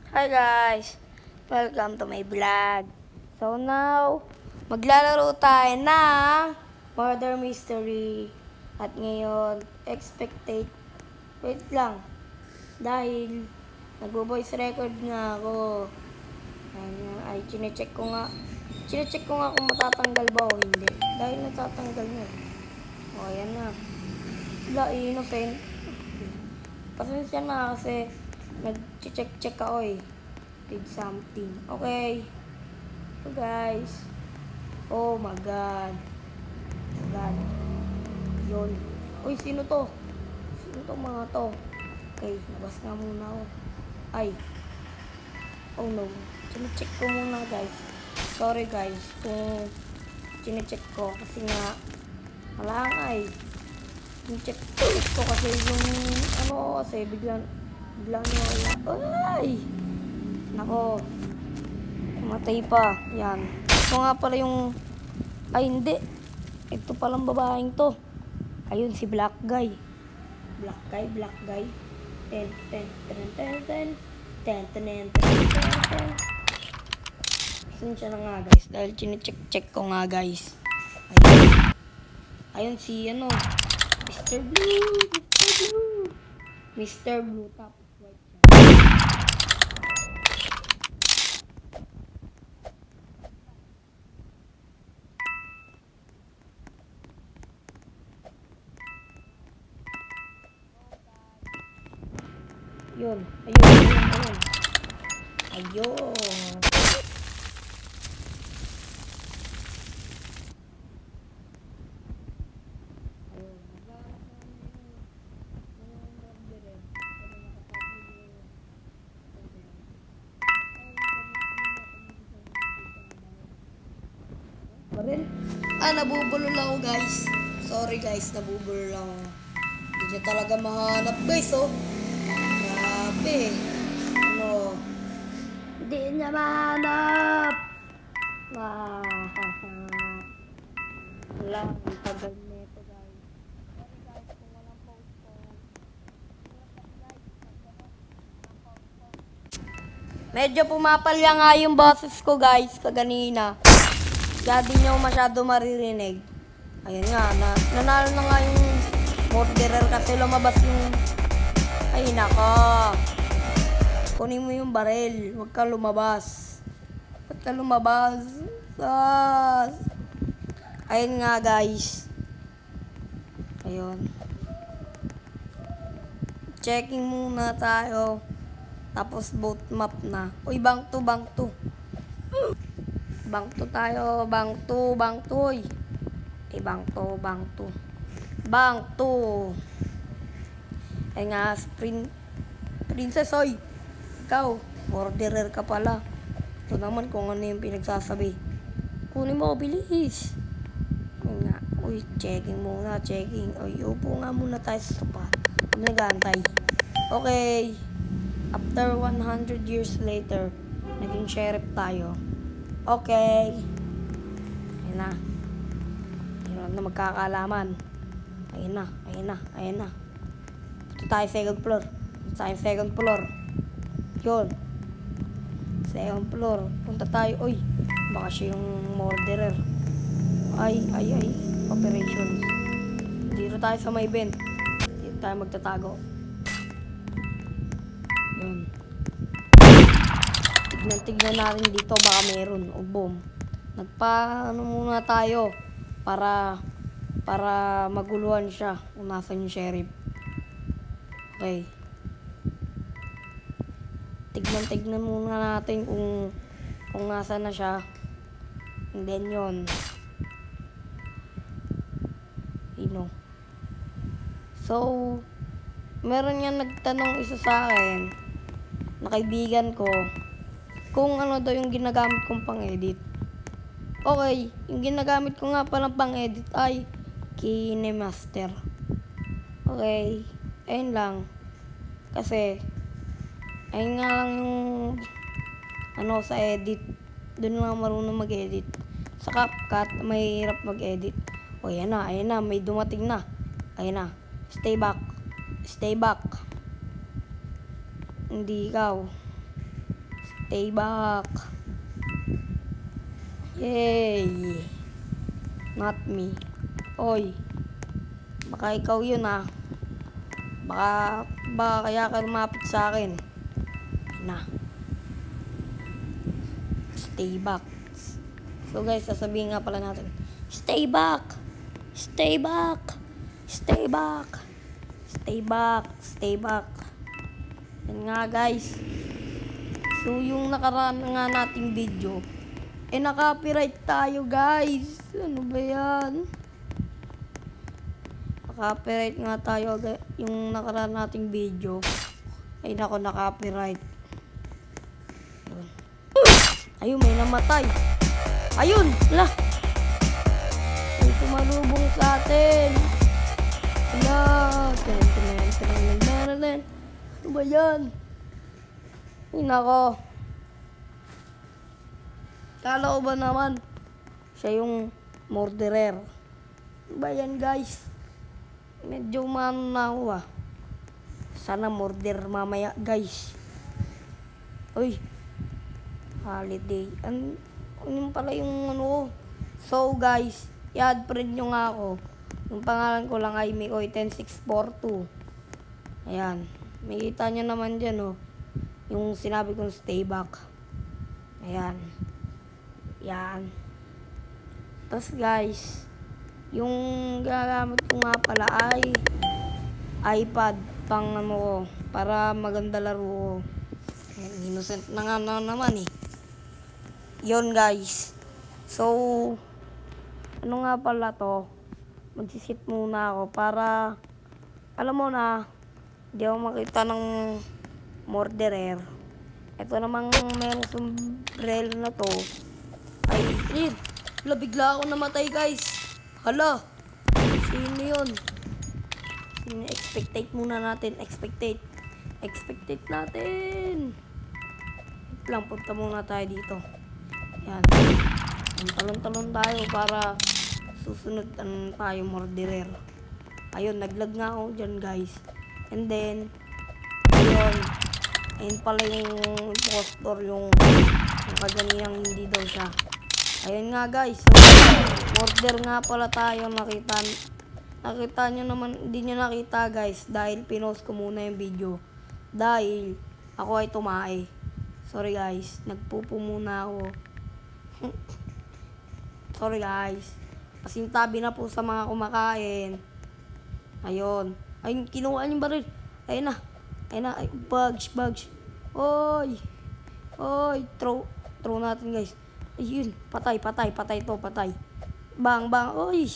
Hi guys! Welcome to my vlog. So now, maglalaro tayo ng Murder Mystery. At ngayon, expectate. Wait lang. Dahil, nagbo-voice record nga ako. Ay, chinecheck ko nga. Chinecheck ko nga kung matatanggal ba o hindi. Dahil natatanggal na. O, ayan na. Wala, innocent. Pasensya na kasi nag-check ako eh. Did something. Okay. So guys. Oh my God. God. Yun. Uy, sino to? Sino to mga to? Okay, labas nga muna ako. Ay. Oh no. Chinecheck ko muna guys. Sorry guys kung chinecheck ko kasi nga wala nga eh. Chinecheck ko kasi yung kasi bigla wala. Ay! Nako. Matay pa. Yan. Ito nga pala yung ay hindi. Ito palang babaeng to. Ayun si Black Guy. Black Guy. Ten. Pasensya na nga guys. Dahil chinecheck ko nga guys. Ayun si Mr. Blue. Mr. Blue. Tapos white siya. Yun. Ayun. Nabubulol ako guys. Sorry guys, nabubulol ako. Hindi niya talaga mahanap guys, oh. Grabe. Hindi niya mahanap. Wala, ang tagal nito guys. Sorry guys, kung walang post ko. Medyo pumapalya nga yung boses ko guys, kaganina. Kaya di nyo masyado maririnig. Ayun nga, nanalo na nga yung murderer kasi lumabas yung... Ay nako. Kunin mo yung baril. Huwag ka lumabas. Ayun nga guys. Ayun. Checking muna tayo. Tapos boat map na. Uy, bank 2. Bank 2 tayo. Bank 2. Uy. Bank 2. Ay nga, princess, oy. Ikaw, murderer ka pala. Ito naman kung ano yung pinagsasabi. Kunin mo, bilis. Ay nga, uy, checking. Uy, upo nga muna tayo sa sopa. Nag-aantay. Okay. After 100 years later, naging sheriff tayo. Okay. Ayun na. Ayun na magkakalaman. Ayun na. Punta tayo second floor. Yun. Second floor. Punta tayo. Uy. Baka siya yung murderer. Ay. Operations. Dito tayo sa may vent. Dito tayo magtatago. Yun. Tignan natin dito. Baka meron. O boom. Muna tayo. Para maguluhan siya. Kung nasan yung sheriff. Okay. Tignan muna natin kung nasa na siya. And then yun. So, meron nga nagtanong isa sa akin na kaibigan ko kung ano daw yung ginagamit kong pang-edit. Okay, yung ginagamit ko nga palang pang-edit ay KineMaster. Okay, ayun lang. Kasi, ayun nga lang yung sa edit. Doon lang marunong mag-edit. Sa CapCut, mahirap mag-edit. O, ayan na, may dumating na. Ayan na, stay back. Hindi ikaw. Stay back. Yay. Not me. Oy. Baka ikaw yun ah. Baka kaya ka lumapit sa akin. Na. Stay back. So guys, sasabihin nga pala natin. Stay back. Stay back. Stay back. Stay back. Stay back. Yan nga guys. So yung nakaraan nga nating video, naka-copyright tayo guys. Ano ba yan? Naka-copyright nga tayo yung nakaraan nating video. Ay nako, naka-copyright. Ayun, may namatay. Ayun! Wala! May sumalubong sa atin. Wala! Ano ba yan? Ay nako. Kala ko ba naman siya yung murderer? Ano ba yan guys? Medyo maano na ako ah. Sana murder mamaya guys. Uy. Holiday. Ano pala yung ano. So guys, i-add friend nyo nga ako. Yung pangalan ko lang ay Mikoy10642. Ayan. Makita nyo naman dyan oh. Yung sinabi kong stay back. Ayan. Yan. Tapos guys, yung gagamit ko nga pala ay iPad pang ano ko, para maganda laro ko. Innocent na nga naman eh. Yon guys. So, ano nga pala to? Magsisit muna ako para, alam mo na, di ako makita ng murderer. Ito namang merong sombrero na to. Ay, yun. Hala, bigla ako namatay guys. Hala. Sino yun? Expectate muna natin. Expectate natin. Wait lang, punta muna tayo dito. Yan. Talon-talon tayo para susunod tayo murderer. Ayun, naglag nga ako dyan guys. And then, ayun. Ayun pala yung impostor, yung kaganiyang hindi daw siya. Ayun nga guys. So, murder nga pala tayo. Nakita nyo naman, hindi nyo nakita guys. Dahil pinost ko muna yung video. Dahil ako ay tumae. Sorry guys. Nagpupo muna ako. Sorry guys. Pasintabi na po sa mga kumakain. Ayun. Ayun, kinuha yung baril. Ayun na. Ay, bugs. Oy. Throw natin guys. Ayun. Patay to. Bang. Oy.